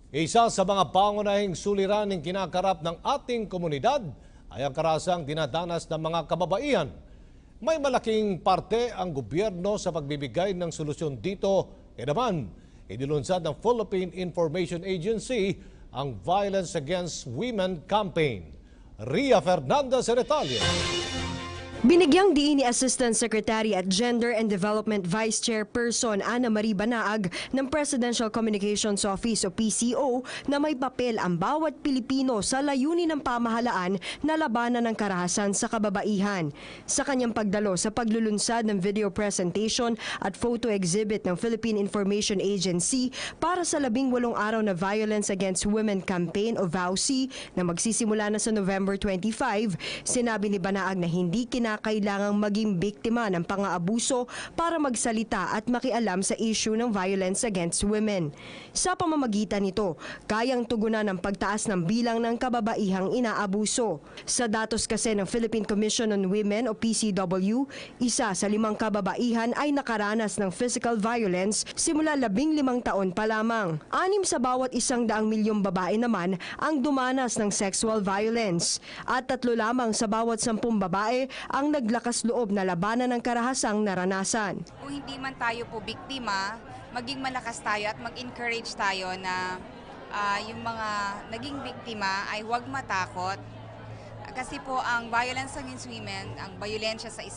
Isa sa mga pangunahing suliraning kinakarap ng ating komunidad ay ang karahasang dinadanas ng mga kababaihan. May malaking parte ang gobyerno sa pagbibigay ng solusyon dito. Kaya naman, inilunsad ng Philippine Information Agency ang Violence Against Women Campaign. Ria Fernandez sa detalye. Binigyang diin ni Assistant Secretary at Gender and Development Vice Chairperson Ana Marie Banaag ng Presidential Communications Office o PCO na may papel ang bawat Pilipino sa layunin ng pamahalaan na labanan ng karahasan sa kababaihan. Sa kanyang pagdalo sa paglulunsad ng video presentation at photo exhibit ng Philippine Information Agency para sa 18 araw na Violence Against Women Campaign o VAUC na magsisimula na sa November 25, sinabi ni Banaag na hindi kailangang maging biktima ng pang-aabuso para magsalita at makialam sa issue ng violence against women. Sa pamamagitan nito, kayang tugunan ang pagtaas ng bilang ng kababaihang inaabuso. Sa datos kasi ng Philippine Commission on Women o PCW, isa sa 5 kababaihan ay nakaranas ng physical violence simula 15 taon pa lamang. 6 sa bawat 100 milyong babae naman ang dumanas ng sexual violence at 3 lamang sa bawat 10 babae ang naglakas loob na labanan ng karahasang naranasan. Kung hindi man tayo po biktima, maging malakas tayo at mag-encourage tayo na yung mga naging biktima ay huwag matakot. Kasi po ang violence against women, ang bayolensya sa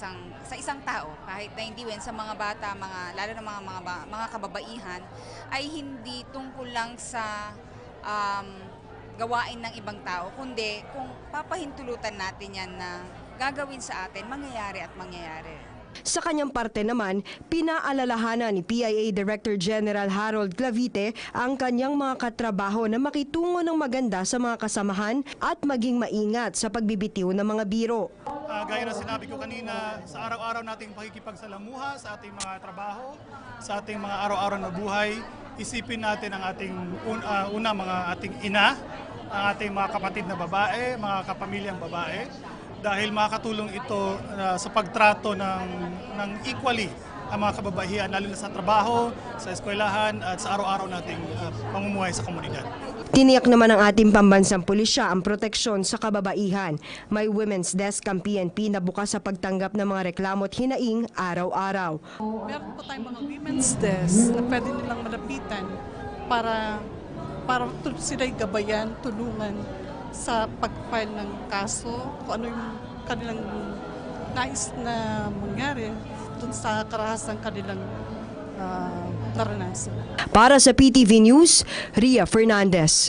isang tao, kahit na hindi sa mga bata, lalo na mga kababaihan, ay hindi tungkol lang sa gawain ng ibang tao, kundi kung papahintulutan natin yan na gagawin sa atin, mangyayari at mangyayari. Sa kanyang parte naman, pinaalalahanan ni PIA Director General Harold Clavite ang kanyang mga katrabaho na makitungo ng maganda sa mga kasamahan at maging maingat sa pagbibitiw ng mga biro. Gaya na sinabi ko kanina, sa araw-araw nating pakikipagsalamuha sa ating mga trabaho, sa ating mga araw-araw na buhay, isipin natin ang ating mga ating ina, ang ating mga kapatid na babae, mga kapamilyang babae, dahil makakatulong ito sa pagtrato ng equally ang mga kababaihan, lalo na sa trabaho, sa eskwelahan at sa araw-araw nating pamumuhay sa komunidad. Tiniyak naman ng ating pambansang pulisya ang proteksyon sa kababaihan. May Women's Desk ang PNP na bukas sa pagtanggap ng mga reklamo at hinaing araw-araw. Meron po tayong mga Women's Desk na pwede nilang malapitan para sila'y gabayan, tulungan sa pag-file ng kaso, kung ano yung kanilang nais na mangyari dun sa karahasang kanilang naranasan. Para sa PTV News, Ria Fernandez.